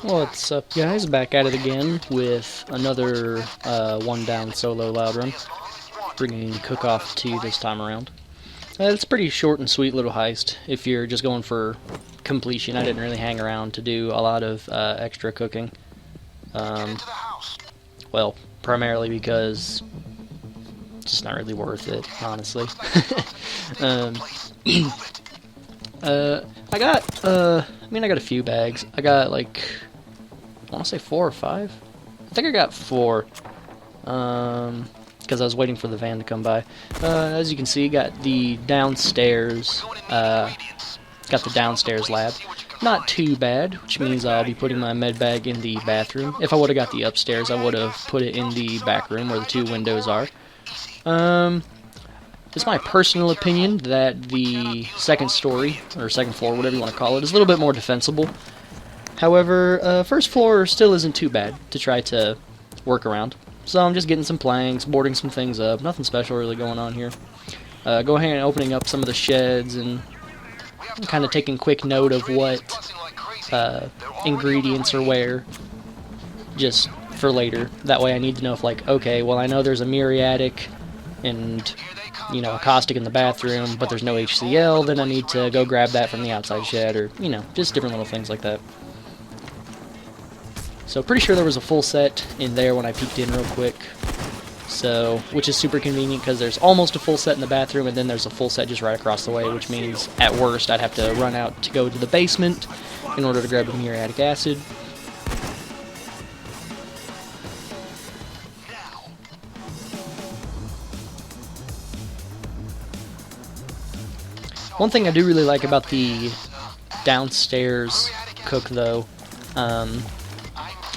What's up, guys? Back at it again with another one down solo loud run. Bringing Cook-Off to you this time around. It's a pretty short and sweet little heist if you're just going for completion. I didn't really hang around to do a lot of extra cooking. Well, primarily because it's just not really worth it, honestly. I got a few bags. I got like, I want to say 4 or 5. I think I got 4. Because I was waiting for the van to come by. As you can see, got the downstairs. Got the downstairs lab. Not too bad, which means I'll be putting my med bag in the bathroom. If I would have got the upstairs, I would have put it in the back room where the 2 windows are. It's my personal opinion that the second story, or second floor, whatever you want to call it, is a little bit more defensible. However, first floor still isn't too bad to try to work around. So I'm just getting some planks, boarding some things up, nothing special really going on here. Go ahead and opening up some of the sheds and kind of taking quick note of what ingredients are where, just for later. That way I need to know if, like, okay, well I know there's a muriatic and, you know, a caustic in the bathroom, but there's no HCl, then I need to go grab that from the outside shed, or, you know, just different little things like that. So pretty sure there was a full set in there when I peeked in real quick, so, which is super convenient because there's almost a full set in the bathroom and then there's a full set just right across the way, which means at worst I'd have to run out to go to the basement in order to grab a muriatic acid. One thing I do really like about the downstairs cook, though,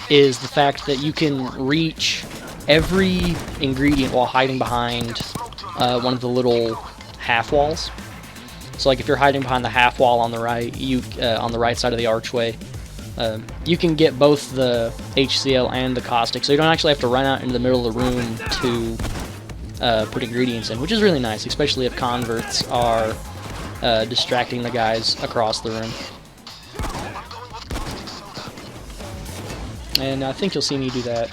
is the fact that you can reach every ingredient while hiding behind one of the little half walls. So, like, if you're hiding behind the half wall on the right, on the right side of the archway, you can get both the HCl and the caustic. So you don't actually have to run out into the middle of the room to put ingredients in, which is really nice, especially if converts are distracting the guys across the room. And I think you'll see me do that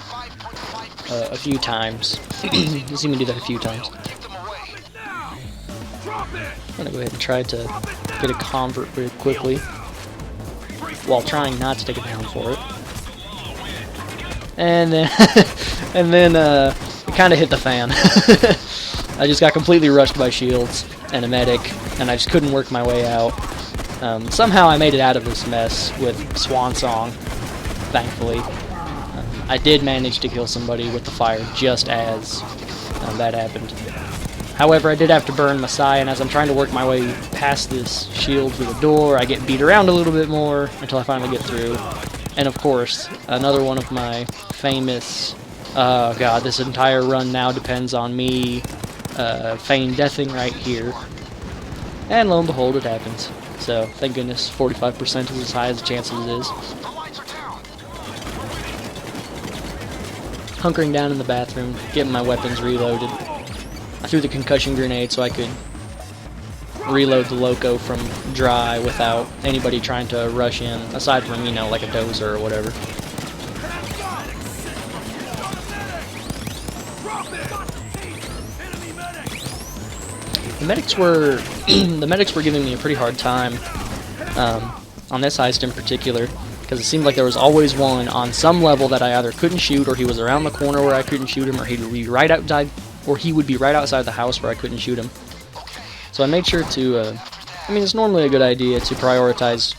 a few times. You'll see me do that a few times. I'm gonna go ahead and try to get a convert very quickly, while trying not to take it down for it. And then, it kind of hit the fan. I just got completely rushed by shields and a medic, and I just couldn't work my way out. Somehow I made it out of this mess with Swan Song, thankfully. I did manage to kill somebody with the fire just as that happened. However, I did have to burn Messiah, and as I'm trying to work my way past this shield through the door, I get beat around a little bit more until I finally get through. And of course, another one of my famous, oh god, this entire run now depends on me feign deathing right here. And lo and behold, it happens. So, thank goodness, 45% is as high as the chances is. Hunkering down in the bathroom, getting my weapons reloaded. I threw the concussion grenade so I could reload the loco from dry without anybody trying to rush in, aside from, you know, like a dozer or whatever. The medics were giving me a pretty hard time on this heist in particular, because it seemed like there was always one on some level that I either couldn't shoot, or he was around the corner where I couldn't shoot him, or he would be right outside, the house where I couldn't shoot him. So I made sure to, I mean, it's normally a good idea to prioritize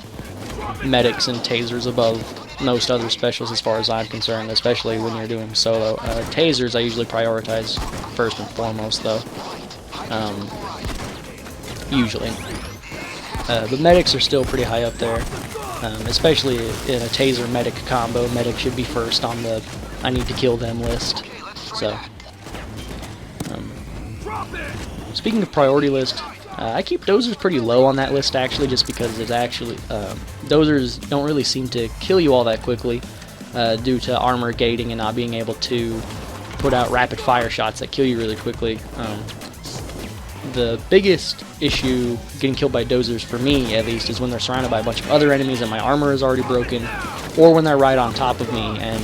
medics and tasers above most other specials as far as I'm concerned, especially when you're doing solo. Tasers I usually prioritize first and foremost, though. Usually. But medics are still pretty high up there. Especially in a taser medic combo, medic should be first on the I need to kill them list. So, speaking of priority list, I keep dozers pretty low on that list actually, just because it's actually dozers don't really seem to kill you all that quickly due to armor gating and not being able to put out rapid fire shots that kill you really quickly. The biggest issue getting killed by dozers, for me at least, is when they're surrounded by a bunch of other enemies and my armor is already broken, or when they're right on top of me and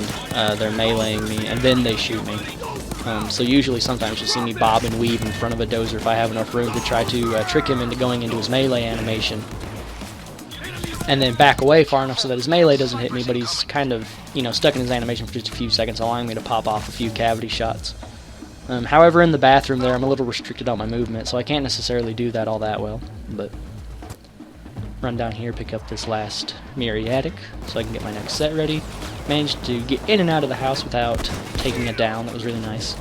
they're meleeing me, and then they shoot me. So usually sometimes you see me bob and weave in front of a dozer if I have enough room to try to trick him into going into his melee animation. And then back away far enough so that his melee doesn't hit me, but he's kind of, you know, stuck in his animation for just a few seconds, allowing me to pop off a few cavity shots. However, in the bathroom there, I'm a little restricted on my movement, so I can't necessarily do that all that well. But run down here, pick up this last muriatic, so I can get my next set ready. Managed to get in and out of the house without taking it down. That was really nice.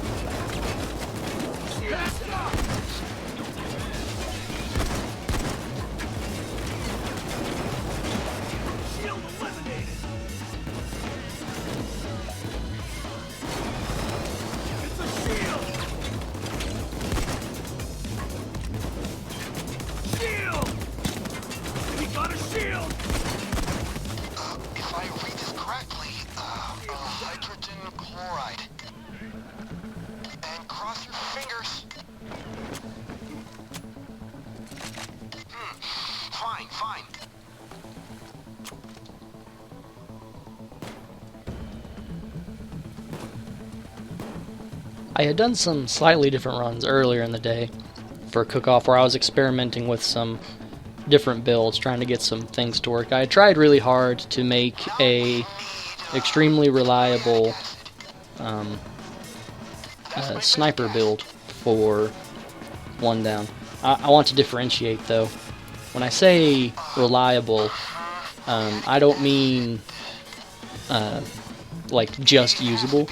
Fine. I had done some slightly different runs earlier in the day for Cook-Off where I was experimenting with some different builds, trying to get some things to work. I had tried really hard to make a extremely reliable sniper build for one down. I want to differentiate though. When I say reliable, I don't mean like just usable,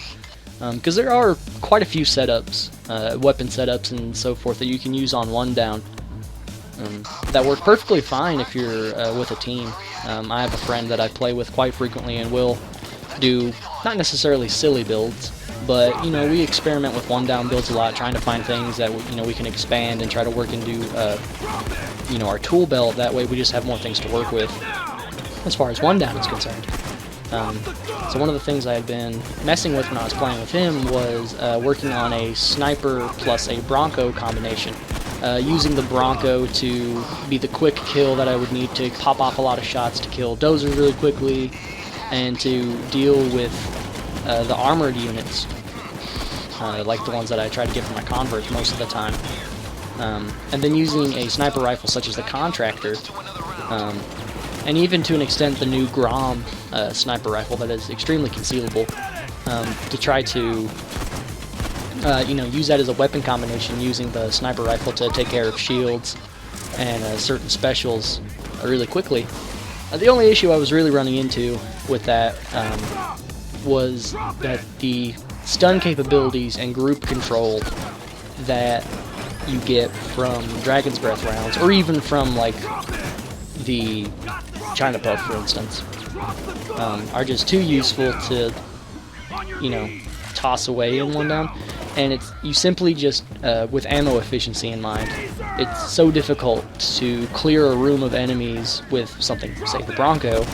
because there are quite a few setups, weapon setups and so forth that you can use on one down that work perfectly fine if you're with a team. I have a friend that I play with quite frequently and will do not necessarily silly builds, but you know, we experiment with one down builds a lot, trying to find things that we can expand and try to work into our tool belt. That way we just have more things to work with as far as one down is concerned. So one of the things I had been messing with when I was playing with him was working on a sniper plus a Bronco combination, using the Bronco to be the quick kill that I would need to pop off a lot of shots to kill dozers really quickly, and to deal with the armored units, like the ones that I try to get from my converts most of the time. And then using a sniper rifle such as the Contractor, and even to an extent the new Grom sniper rifle that is extremely concealable, to try to use that as a weapon combination, using the sniper rifle to take care of shields and certain specials really quickly. The only issue I was really running into with that was that the stun capabilities and group control that you get from Dragon's Breath rounds, or even from like the China Puff, for instance, are just too useful to toss away in one down. And you simply just, with ammo efficiency in mind, it's so difficult to clear a room of enemies with something, say the Bronco,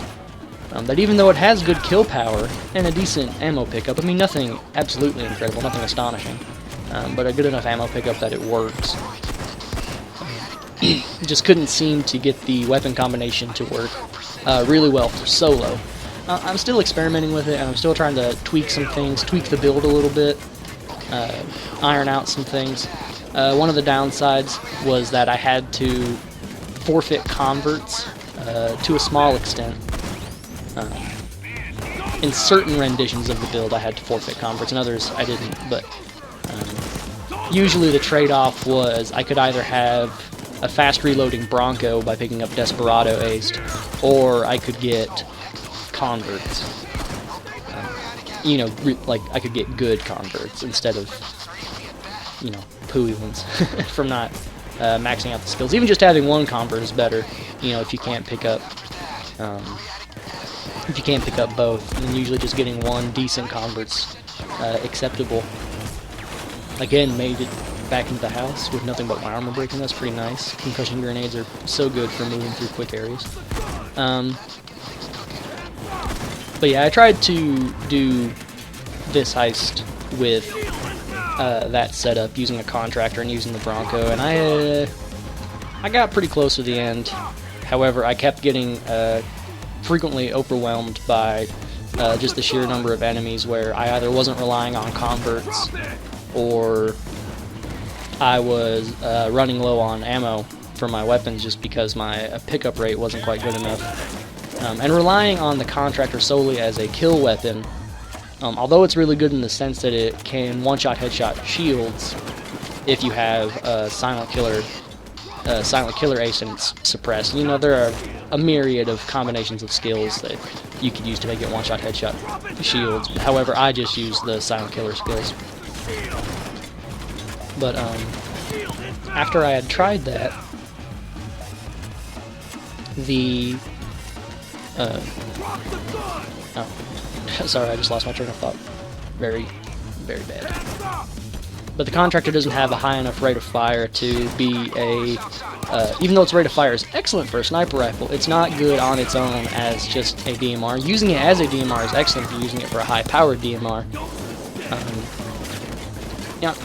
that even though it has good kill power and a decent ammo pickup, I mean nothing absolutely incredible, nothing astonishing, but a good enough ammo pickup that it works, just couldn't seem to get the weapon combination to work really well for solo. I'm still experimenting with it, and I'm still trying to tweak some things, tweak the build a little bit, iron out some things. One of the downsides was that I had to forfeit converts to a small extent. In certain renditions of the build I had to forfeit converts, in others I didn't, but usually the trade-off was I could either have a fast reloading Bronco by picking up Desperado aced, or I could get converts. Like I could get good converts instead of, pooey ones from not maxing out the skills. Even just having one convert is better, if you can't pick up both, and usually just getting one decent convert's acceptable. Again, made it back into the house with nothing but my armor breaking. That's pretty nice. Concussion grenades are so good for moving through quick areas. But yeah, I tried to do this heist with that setup, using a Contractor and using the Bronco, and I got pretty close to the end. However, I kept getting frequently overwhelmed by just the sheer number of enemies, where I either wasn't relying on converts or I was running low on ammo for my weapons just because my pickup rate wasn't quite good enough. And relying on the Contractor solely as a kill weapon, although it's really good in the sense that it can one-shot headshot shields if you have silent killer ace and it's suppressed. You know, there are a myriad of combinations of skills that you could use to make it one-shot headshot shields. However, I just use the silent killer skills. But after I had tried that, the sorry, I just lost my train of thought. Very, very bad. But the Contractor doesn't have a high enough rate of fire to be a... even though its rate of fire is excellent for a sniper rifle, it's not good on its own as just a DMR. Using it as a DMR is excellent for using it for a high-powered DMR.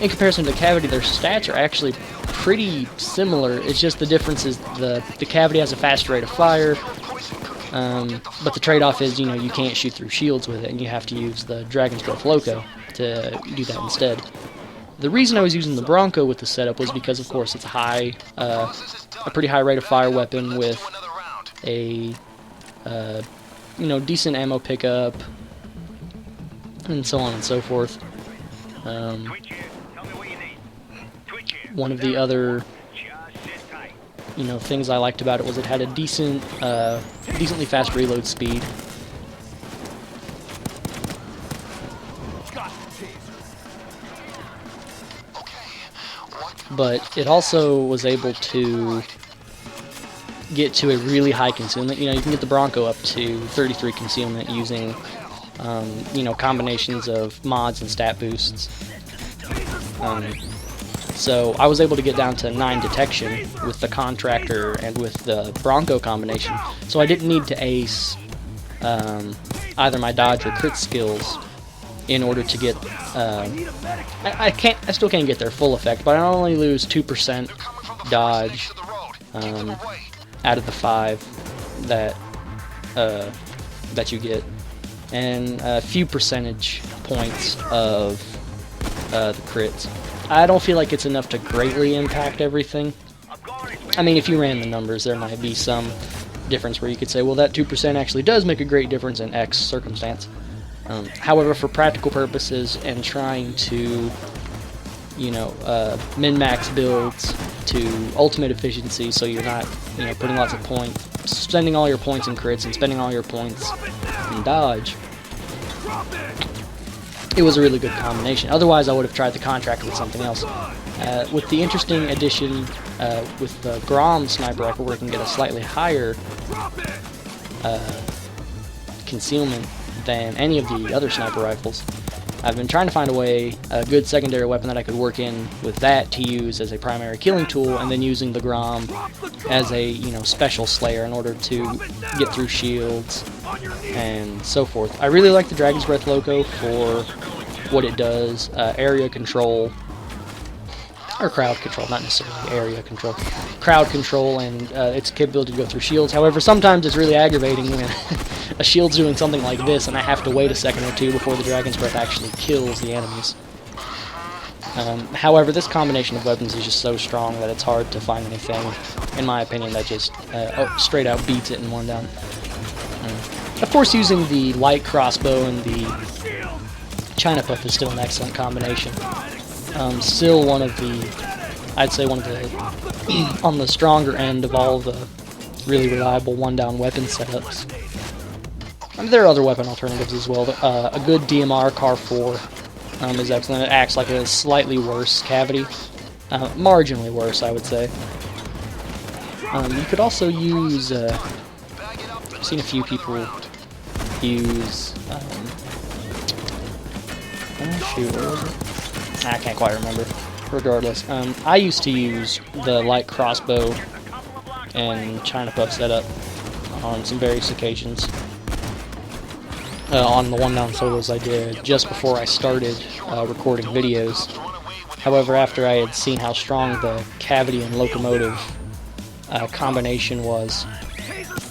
In comparison to the Cavity, their stats are actually pretty similar. It's just the difference is the Cavity has a faster rate of fire, but the trade-off is, you know, you can't shoot through shields with it, and you have to use the Dragon's Breath Loco to do that instead. The reason I was using the Bronco with the setup was because, of course, it's a pretty high rate of fire weapon with a, decent ammo pickup, and so on and so forth. One of the other, things I liked about it was it had a decently fast reload speed. But it also was able to get to a really high concealment. You can get the Bronco up to 33 concealment using, combinations of mods and stat boosts. So I was able to get down to 9 detection with the Contractor and with the Bronco combination. So I didn't need to ace either my dodge or crit skills in order to get, I still can't get their full effect, but I only lose 2% dodge out of the 5 that you get, and a few percentage points of the crits. I don't feel like it's enough to greatly impact everything. I mean, if you ran the numbers, there might be some difference where you could say, well, that 2% actually does make a great difference in X circumstance. However, for practical purposes and trying to, min-max builds to ultimate efficiency, so you're not, putting lots of points, spending all your points in crits and spending all your points in dodge, it was a really good combination. Otherwise, I would have tried the Contractor with something else. With the interesting addition with the Grom sniper rifle, where it can get a slightly higher concealment than any of the other sniper rifles, I've been trying to find a good secondary weapon that I could work in with that to use as a primary killing tool, and then using the Grom as a special slayer in order to get through shields and so forth. I really like the Dragon's Breath Loco for what it does, area control, or crowd control, not necessarily area control, crowd control, and its capability to go through shields. However, sometimes it's really aggravating when a shield's doing something like this and I have to wait a second or two before the Dragon's Breath actually kills the enemies. However, this combination of weapons is just so strong that it's hard to find anything, in my opinion, that just straight out beats it in one down. Of course, using the light crossbow and the China Puff is still an excellent combination. Still one of the, I'd say one of the, on the stronger end of all the really reliable one-down weapon setups. I mean, there are other weapon alternatives as well. A good DMR Car 4 is excellent. It acts like a slightly worse Cavity. Marginally worse, I would say. You could also use, I've seen a few people use, oh shoot, what was it? I can't quite remember. Regardless, I used to use the light crossbow and China Puff setup on some various occasions. On the one-down solos I did just before I started recording videos. However, after I had seen how strong the Cavity and Locomotive combination was,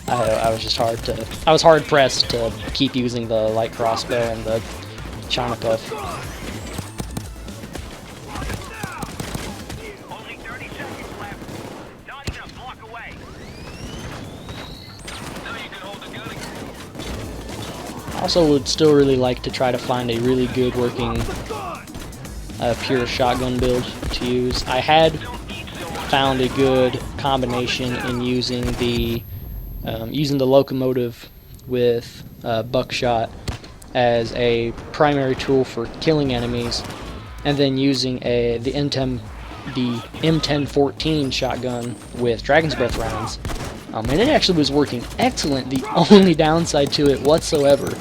I was just I was hard pressed to keep using the light crossbow and the China Puff. Only 30 seconds left. Not even a block away. Now you can hold the gun again. I also would still really like to try to find a really good working pure shotgun build to use. I had found a good combination in using the locomotive with buckshot as a primary tool for killing enemies, and then using the M1014 shotgun with Dragon's Breath rounds. And it actually was working excellent. The only downside to it whatsoever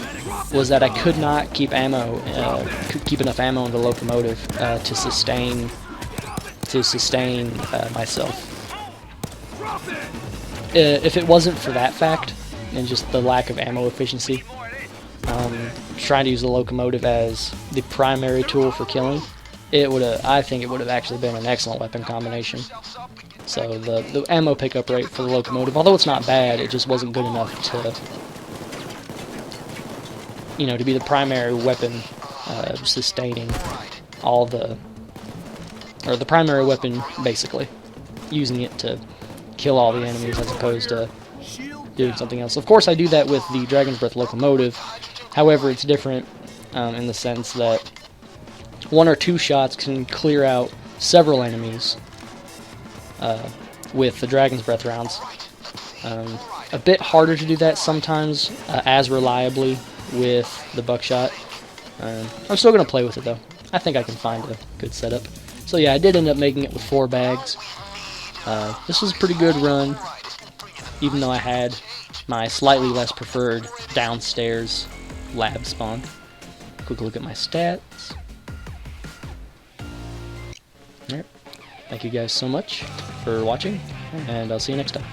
was that I could not keep enough ammo in the locomotive to sustain myself. If it wasn't for that fact and just the lack of ammo efficiency, trying to use the locomotive as the primary tool for killing, I think it would have actually been an excellent weapon combination. So the ammo pickup rate for the locomotive, although it's not bad, it just wasn't good enough to be the primary weapon sustaining the primary weapon, basically using it to kill all the enemies as opposed to doing something else. Of course, I do that with the Dragon's Breath locomotive. However, it's different in the sense that one or two shots can clear out several enemies with the Dragon's Breath rounds. A bit harder to do that sometimes as reliably with the buckshot. I'm still going to play with it though. I think I can find a good setup. So yeah, I did end up making it with 4 bags. This was a pretty good run, even though I had my slightly less preferred downstairs lab spawn. Quick look at my stats. Alright, thank you guys so much for watching, and I'll see you next time.